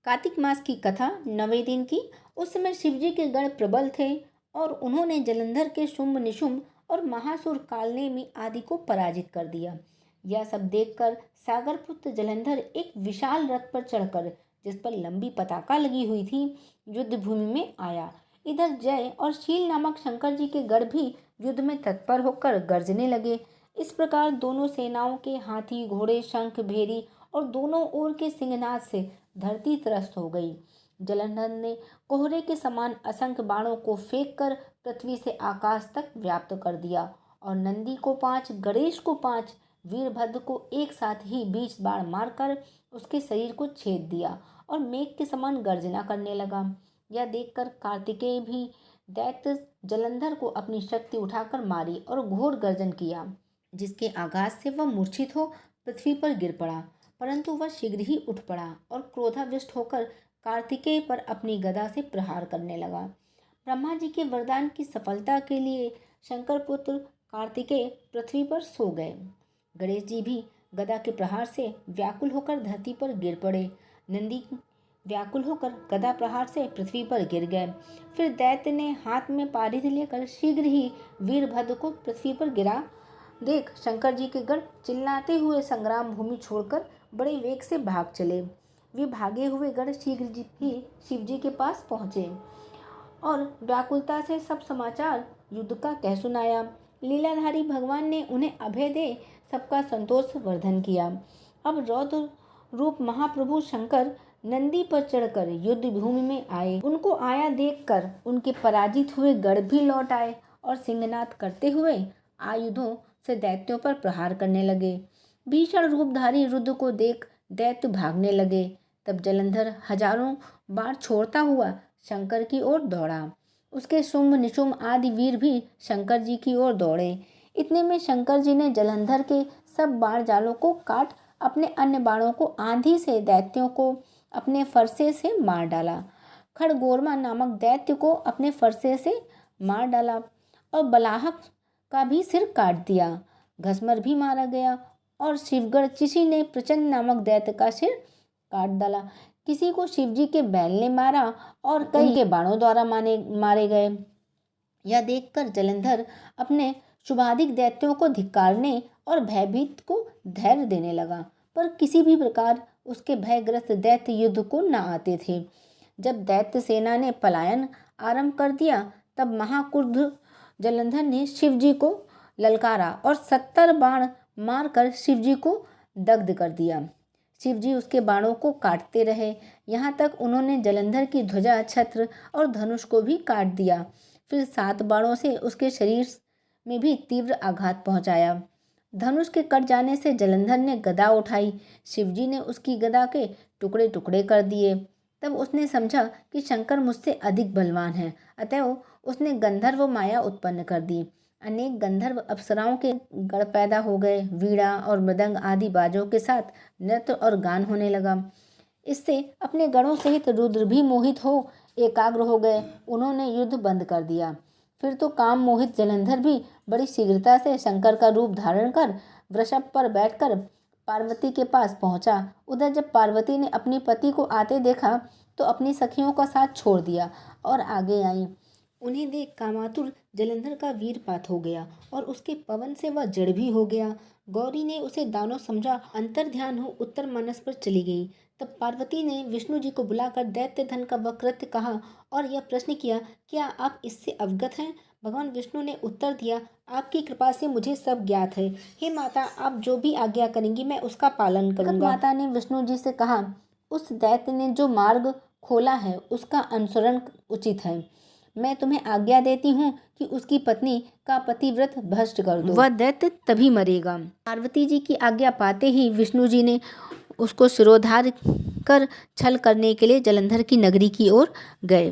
कार्तिक मास की कथा 9वें दिन की। उस समय शिवजी के गण प्रबल थे और उन्होंने जलंधर के शुंभ निशुंभ और महासुर कालनेमि आदि को पराजित कर दिया। यह सब देखकर सागरपुत्र जलंधर एक विशाल रथ पर चढ़कर, जिस पर लंबी पताका लगी हुई थी, युद्ध भूमि में आया। इधर जय और शील नामक शंकर जी के गढ़ भी युद्ध में तत्पर होकर गरजने लगे। इस प्रकार दोनों सेनाओं के हाथी, घोड़े, शंख, भेरी और दोनों ओर के सिंहनाद से धरती त्रस्त हो गई। जलंधर ने कोहरे के समान असंख्य बाणों को फेंककर पृथ्वी से आकाश तक व्याप्त कर दिया और नंदी को 5, गणेश को 5, वीरभद्र को एक साथ ही 20 बाण मारकर उसके शरीर को छेद दिया और मेघ के समान गर्जना करने लगा। यह देखकर कार्तिकेय भी दैत्य जलंधर को अपनी शक्ति उठाकर मारी और घोर गर्जन किया, जिसके आघात से वह मूर्छित हो पृथ्वी पर गिर पड़ा। परंतु वह शीघ्र ही उठ पड़ा और क्रोधाविष्ट होकर कार्तिकेय पर अपनी गदा से प्रहार करने लगा। ब्रह्मा जी के वरदान की सफलता के लिए शंकर पुत्र कार्तिकेय पृथ्वी पर सो गए। गणेश जी भी गदा के प्रहार से व्याकुल होकर धरती पर गिर पड़े। नंदी व्याकुल होकर गदा प्रहार से पृथ्वी पर गिर गए। फिर दैत्य ने हाथ में पारिधि लेकर शीघ्र ही वीरभद्र को पृथ्वी पर गिरा देख शंकर जी के गण चिल्लाते हुए संग्राम भूमि छोड़कर बड़े वेग से भाग चले। वे भागे हुए गण शीघ्र ही शिव जी के पास पहुँचे और व्याकुलता से सब समाचार युद्ध का कह सुनाया। लीलाधारी भगवान ने उन्हें अभय दे सबका संतोष वर्धन किया। अब रौद्र रूप महाप्रभु शंकर नंदी पर चढ़कर युद्ध भूमि में आए। उनको आया देखकर उनके पराजित हुए गण भी लौट आए और सिंहनाद करते हुए आयुधों से दैत्यों पर प्रहार करने लगे। भीषण रूपधारी रुद्र को देख दैत्य भागने लगे। तब जलंधर हजारों बार छोड़ता हुआ शंकर की ओर दौड़ा। उसके शुंभ निशुंभ आदि वीर भी शंकर जी की ओर दौड़े। इतने में शंकर जी ने जलंधर के सब बाण जालों को काट अपने अन्य बाणों को आंधी से दैत्यों को अपने फरसे से मार डाला। खड़गोरमा नामक दैत्य को अपने फरसे से मार डाला और बलाहक का भी सिर काट दिया। घसमर भी मारा गया और शिवगढ़ चिशी ने प्रचंड नामक दैत्य का सिर काट डाला। किसी को शिवजी के बैल ने मारा और कई के बाणों द्वारा मारे गए। यह देखकर जलंधर अपने शुभाधिक दैत्यों को धिक्कारने और भयभीत को धैर्य देने लगा, पर किसी भी प्रकार उसके भयग्रस्त दैत्य युद्ध को न आते थे। जब दैत्य सेना ने पलायन आरंभ कर दिया तब महाक्रुद्ध जलंधर ने शिवजी को ललकारा और 70 बाण मारकर शिवजी को दग्ध कर दिया। शिवजी उसके बाणों को काटते रहे, यहाँ तक उन्होंने जलंधर की ध्वजा, छत्र और धनुष को भी काट दिया। फिर 7 बाणों से उसके शरीर में भी तीव्र आघात पहुँचाया। धनुष के कट जाने से जलंधर ने गदा उठाई। शिवजी ने उसकी गदा के टुकड़े टुकड़े कर दिए। तब उसने समझा कि शंकर मुझसे अधिक बलवान है, अतएव उसने गंधर्व माया उत्पन्न कर दी। अनेक गंधर्व अप्सराओं के गण पैदा हो गए। वीणा और मृदंग आदि बाजों के साथ नृत्य और गान होने लगा। इससे अपने गणों सहित रुद्र भी मोहित हो एकाग्र हो गए। उन्होंने युद्ध बंद कर दिया। फिर तो काम मोहित जलंधर भी बड़ी शीघ्रता से शंकर का रूप धारण कर वृषभ पर बैठकर पार्वती के पास पहुंचा। उधर जब पार्वती ने अपने पति को आते देखा तो अपनी सखियों का साथ छोड़ दिया और आगे आई। उन्हें देख कामातुर जलंधर का वीरपात हो गया और उसके पवन से वह जड़ भी हो गया। गौरी ने उसे दानव समझा, अंतर ध्यान हो उत्तर मानस पर चली गई। तब पार्वती ने विष्णु जी को बुलाकर दैत्य धन का वह कृत्य कहा और यह प्रश्न किया, क्या आप इससे अवगत हैं? भगवान विष्णु ने उत्तर दिया, आपकी कृपा से मुझे सब ज्ञात है। हे माता, आप जो भी आज्ञा करेंगी मैं उसका पालन करूंगा। माता ने विष्णु जी से कहा, उस दैत्य ने जो मार्ग खोला है उसका अनुसरण उचित है। मैं तुम्हें आज्ञा देती हूँ कि उसकी पत्नी का पतिव्रत भ्रष्ट कर दो, वह दैत्य तभी मरेगा। पार्वती जी की आज्ञा पाते ही विष्णु जी ने उसको शिरोधार्य कर छल करने के लिए जलंधर की नगरी की ओर गए।